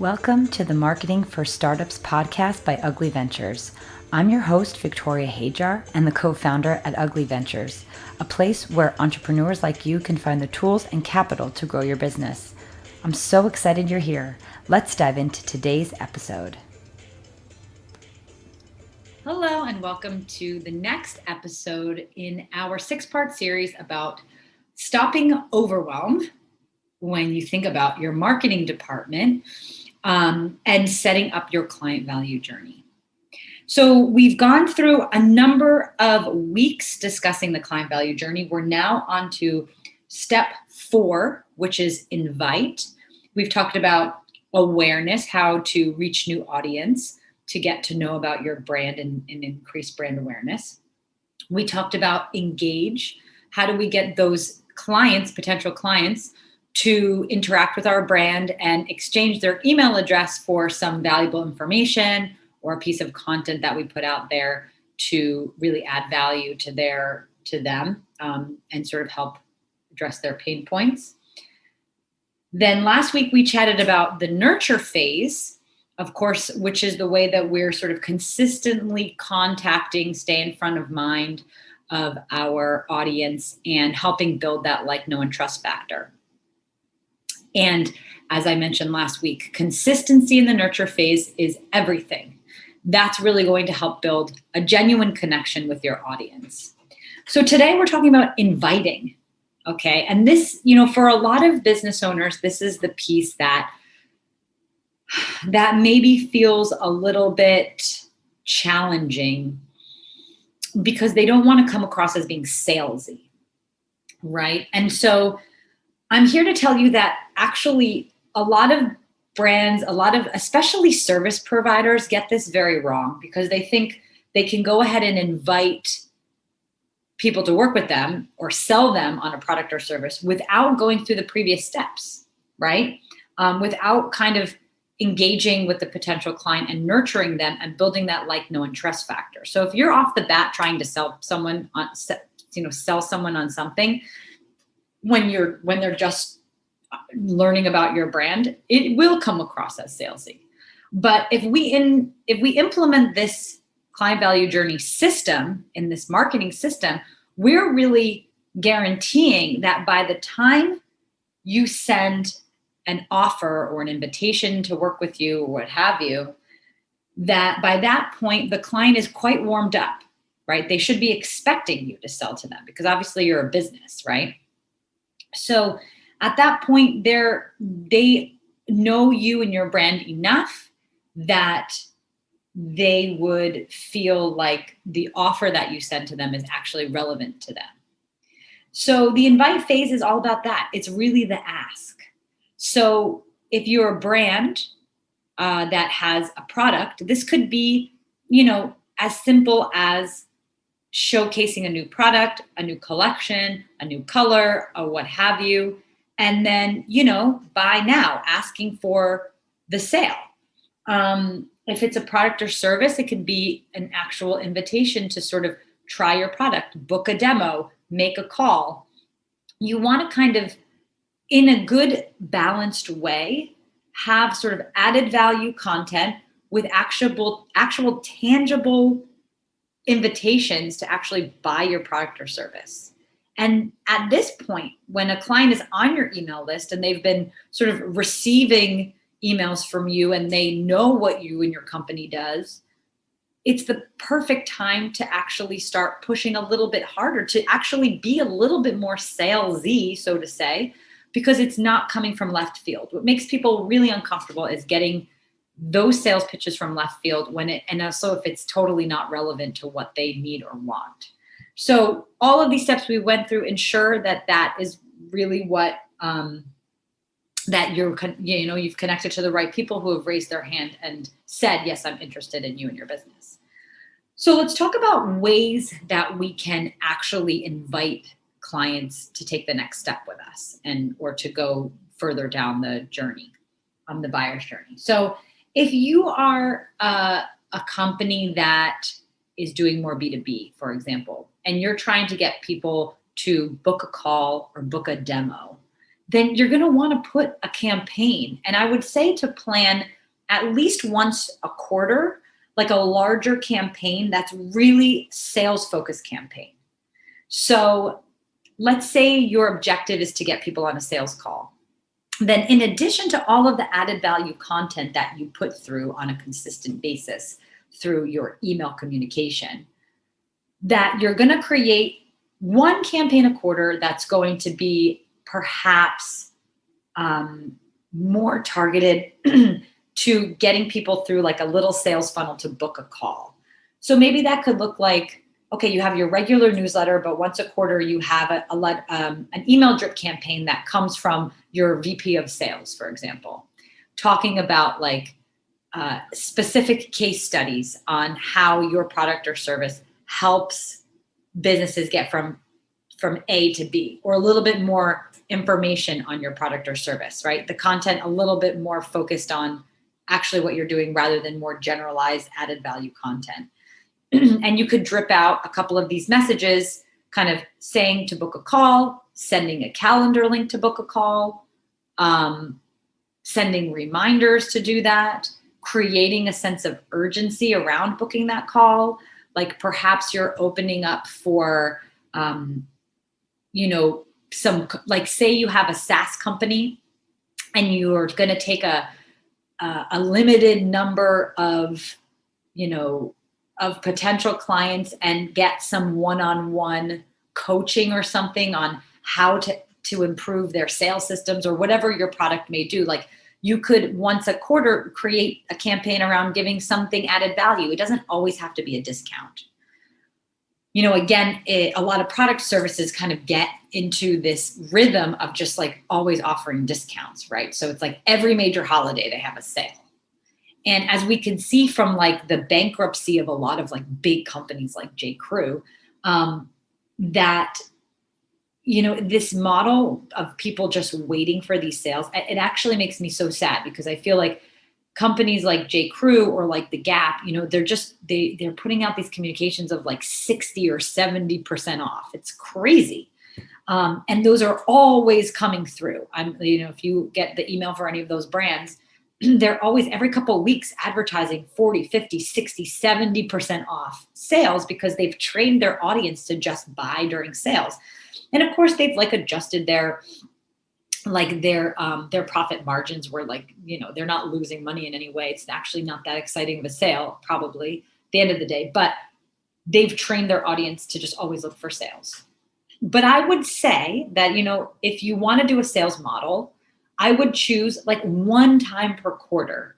Welcome to the Marketing for Startups podcast by Ugly Ventures. I'm your host, Victoria Hajar, and the co-founder at Ugly Ventures, a place where entrepreneurs like you can find the tools and capital to grow your business. I'm so excited you're here. Let's dive into today's episode. Hello, and welcome to the next episode in our 6-part series about stopping overwhelm when you think about your marketing department and setting up your client value journey. So we've gone through a number of weeks discussing the client value journey. We're now on to step 4, which is invite. We've talked about awareness, how to reach new audience to get to know about your brand and increase brand awareness. We talked about engage. How do we get those clients, potential clients, to interact with our brand and exchange their email address for some valuable information or a piece of content that we put out there to really add value to them and sort of help address their pain points. Then last week we chatted about the nurture phase, of course, which is the way that we're sort of consistently contacting, stay in front of mind of our audience and helping build that like, know, and trust factor. And as I mentioned last week, consistency in the nurture phase is everything. That's really going to help build a genuine connection with your audience. So today we're talking about inviting, okay? And this, for a lot of business owners, this is the piece that maybe feels a little bit challenging because they don't want to come across as being salesy, right? And so I'm here to tell you that actually a lot of brands, especially service providers, get this very wrong because they think they can go ahead and invite people to work with them or sell them on a product or service without going through the previous steps, right? Without kind of engaging with the potential client and nurturing them and building that like, know, and trust factor. So if you're off the bat trying to sell someone on something, when they're just learning about your brand, it will come across as salesy. But if we implement this client value journey system in this marketing system, we're really guaranteeing that by the time you send an offer or an invitation to work with you or what have you, that by that point, the client is quite warmed up, right? They should be expecting you to sell to them because obviously you're a business, right? So at that point, they know you and your brand enough that they would feel like the offer that you send to them is actually relevant to them. So the invite phase is all about that. It's really the ask. So if you're a brand that has a product, this could be, as simple as showcasing a new product, a new collection, a new color, or what have you. And then, buy now, asking for the sale. If it's a product or service, it could be an actual invitation to sort of try your product, book a demo, make a call. You want to kind of, in a good balanced way, have sort of added value content with actual tangible invitations to actually buy your product or service. And at this point, when a client is on your email list and they've been sort of receiving emails from you and they know what you and your company does, it's the perfect time to actually start pushing a little bit harder, to actually be a little bit more salesy, so to say, because it's not coming from left field. What makes people really uncomfortable is getting those sales pitches from left field and also if it's totally not relevant to what they need or want. So all of these steps we went through ensure that is really what that you've connected to the right people who have raised their hand and said, yes, I'm interested in you and your business. So let's talk about ways that we can actually invite clients to take the next step with us or to go further down the journey, the buyer's journey. So if you are a company that is doing more B2B, for example, and you're trying to get people to book a call or book a demo, then you're going to want to put a campaign. And I would say to plan at least once a quarter, like a larger campaign that's really sales focused campaign. So let's say your objective is to get people on a sales call. Then in addition to all of the added value content that you put through on a consistent basis through your email communication, that you're going to create one campaign a quarter that's going to be perhaps more targeted to getting people through like a little sales funnel to book a call. So maybe that could look like, okay, you have your regular newsletter, but once a quarter you have an email drip campaign that comes from your VP of sales, for example, talking about like specific case studies on how your product or service helps businesses get from A to B, or a little bit more information on your product or service, right? The content a little bit more focused on actually what you're doing rather than more generalized added value content. And you could drip out a couple of these messages, kind of saying to book a call, sending a calendar link to book a call, sending reminders to do that, creating a sense of urgency around booking that call. Like perhaps you're opening up for, some, like say you have a SaaS company and you're going to take a limited number of potential clients and get some one-on-one coaching or something on how to improve their sales systems or whatever your product may do. Like you could once a quarter create a campaign around giving something added value. It doesn't always have to be a discount. Again, a lot of product services kind of get into this rhythm of just like always offering discounts, right? So it's like every major holiday they have a sale. And as we can see from like the bankruptcy of a lot of like big companies like J.Crew, that, this model of people just waiting for these sales, it actually makes me so sad because I feel like companies like J.Crew or like The Gap, they're putting out these communications of like 60 or 70% off. It's crazy. And those are always coming through. If you get the email for any of those brands, they're always every couple of weeks advertising 40, 50, 60, 70% off sales because they've trained their audience to just buy during sales. And of course they've like adjusted their profit margins were like, they're not losing money in any way. It's actually not that exciting of a sale, probably at the end of the day, but they've trained their audience to just always look for sales. But I would say that, if you want to do a sales model, I would choose like one time per quarter.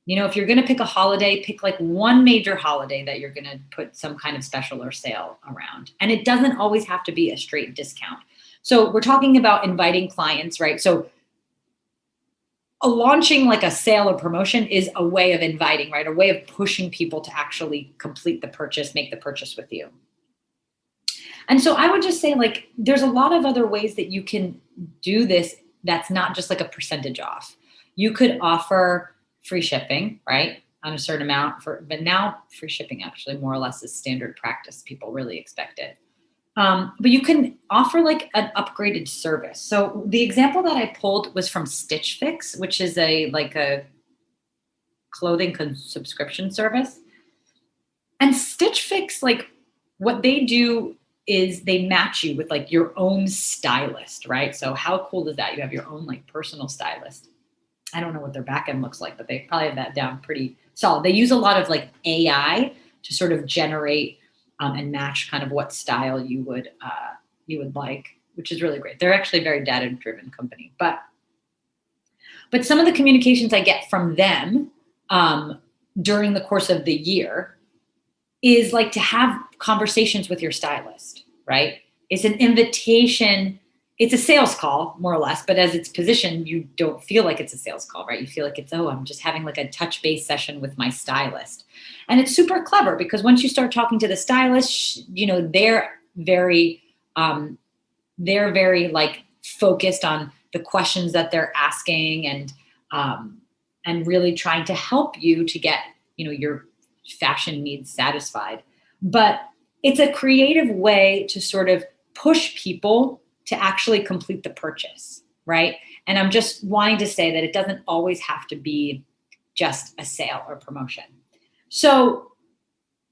If you're going to pick a holiday, pick like one major holiday that you're going to put some kind of special or sale around. And it doesn't always have to be a straight discount. So we're talking about inviting clients, right? So launching like a sale or promotion is a way of inviting, right? A way of pushing people to actually complete the purchase, make the purchase with you. And so I would just say like, there's a lot of other ways that you can do this that's not just like a percentage off. You could offer free shipping, right? On a certain amount but now free shipping actually more or less is standard practice. People really expect it. But you can offer like an upgraded service. So the example that I pulled was from Stitch Fix, which is a clothing subscription service. And Stitch Fix, like what they do is they match you with like your own stylist, right? So how cool is that? You have your own like personal stylist. I don't know what their backend looks like, but they probably have that down pretty solid. They use a lot of like AI to sort of generate and match kind of what style you would like, which is really great. They're actually a very data-driven company. But some of the communications I get from them during the course of the year is like to have conversations with your stylist, right? It's an invitation. It's a sales call, more or less, but as it's positioned, you don't feel like it's a sales call, right? You feel like it's, I'm just having like a touch base session with my stylist. And it's super clever because once you start talking to the stylist, they're very like focused on the questions that they're asking and really trying to help you to get, your fashion needs satisfied. But it's a creative way to sort of push people to actually complete the purchase. right? And I'm just wanting to say that it doesn't always have to be just a sale or promotion. So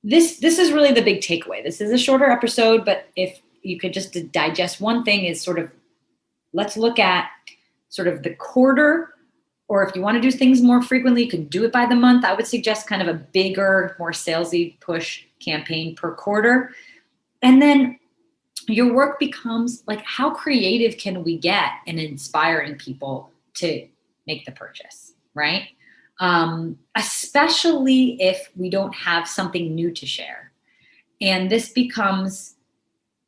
this is really the big takeaway. This is a shorter episode, but if you could just digest one thing is sort of, let's look at sort of the quarter, or if you want to do things more frequently, you can do it by the month. I would suggest kind of a bigger, more salesy push campaign per quarter. And then your work becomes like, how creative can we get in inspiring people to make the purchase, right? Especially if we don't have something new to share. And this becomes,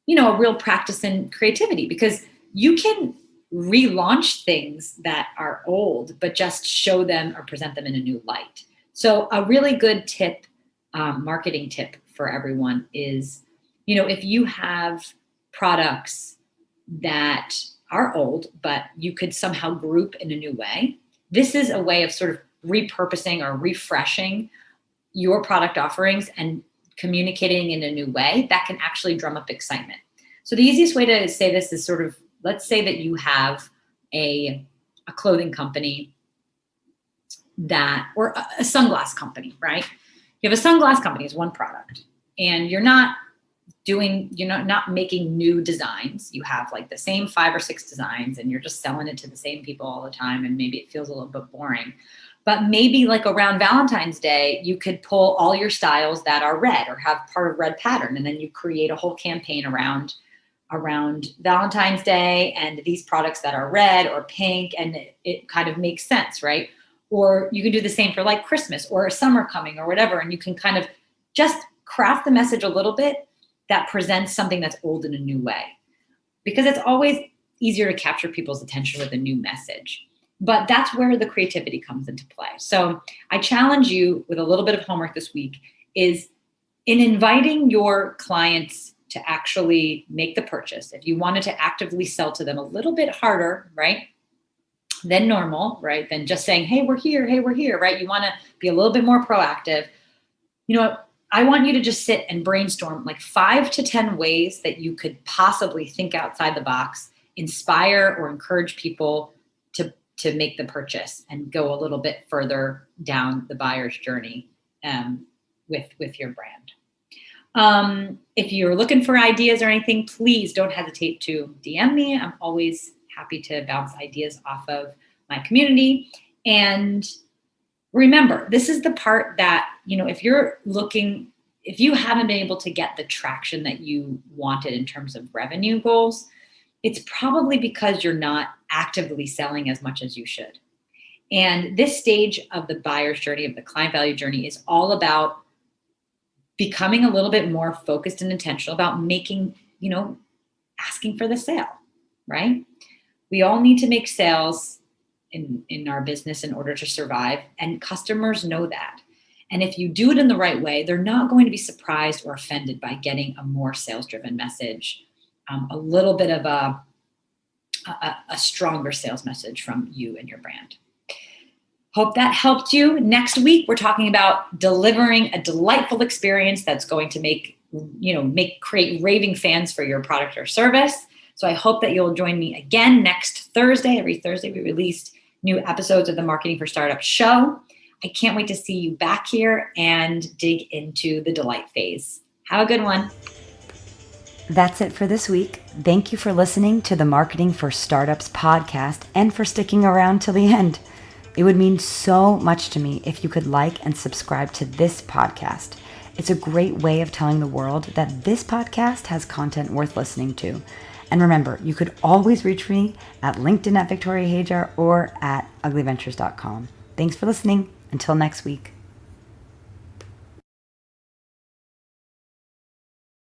a real practice in creativity, because you can relaunch things that are old, but just show them or present them in a new light. So a really good tip, marketing tip for everyone is, if you have products that are old, but you could somehow group in a new way, this is a way of sort of repurposing or refreshing your product offerings and communicating in a new way that can actually drum up excitement. So the easiest way to say this is sort of, let's say that you have a clothing company or a sunglass company, right? You have a sunglass company as one product, and you're not making new designs. You have like the same 5 or 6 designs, and you're just selling it to the same people all the time. And maybe it feels a little bit boring. But maybe like around Valentine's Day, you could pull all your styles that are red or have part of red pattern. And then you create a whole campaign around Valentine's Day and these products that are red or pink. And it kind of makes sense, right? Or you can do the same for like Christmas or summer coming or whatever. And you can kind of just craft the message a little bit that presents something that's old in a new way, because it's always easier to capture people's attention with a new message. But that's where the creativity comes into play. So I challenge you with a little bit of homework this week is in inviting your clients to actually make the purchase. If you wanted to actively sell to them a little bit harder, right, than normal, right, than just saying, hey, we're here, right? You want to be a little bit more proactive. I want you to just sit and brainstorm like 5 to 10 ways that you could possibly think outside the box, inspire or encourage people to make the purchase and go a little bit further down the buyer's journey with your brand. If you're looking for ideas or anything, please don't hesitate to DM me. I'm always happy to bounce ideas off of my community. And remember, this is the part that, if you haven't been able to get the traction that you wanted in terms of revenue goals, it's probably because you're not actively selling as much as you should. And this stage of the buyer's journey, of the client value journey, is all about becoming a little bit more focused and intentional about making, asking for the sale, right? We all need to make sales in our business in order to survive, and customers know that. And if you do it in the right way, they're not going to be surprised or offended by getting a more sales-driven message, a little bit of a stronger sales message from you and your brand. Hope that helped you. Next week, we're talking about delivering a delightful experience that's going to create raving fans for your product or service. So I hope that you'll join me again next Thursday. Every Thursday, we release new episodes of the Marketing for Startups show. I can't wait to see you back here and dig into the delight phase. Have a good one. That's it for this week. Thank you for listening to the Marketing for Startups podcast and for sticking around till the end. It would mean so much to me if you could like and subscribe to this podcast. It's a great way of telling the world that this podcast has content worth listening to. And remember, you could always reach me at LinkedIn at Victoria Hajar or at uglyventures.com. Thanks for listening. Until next week.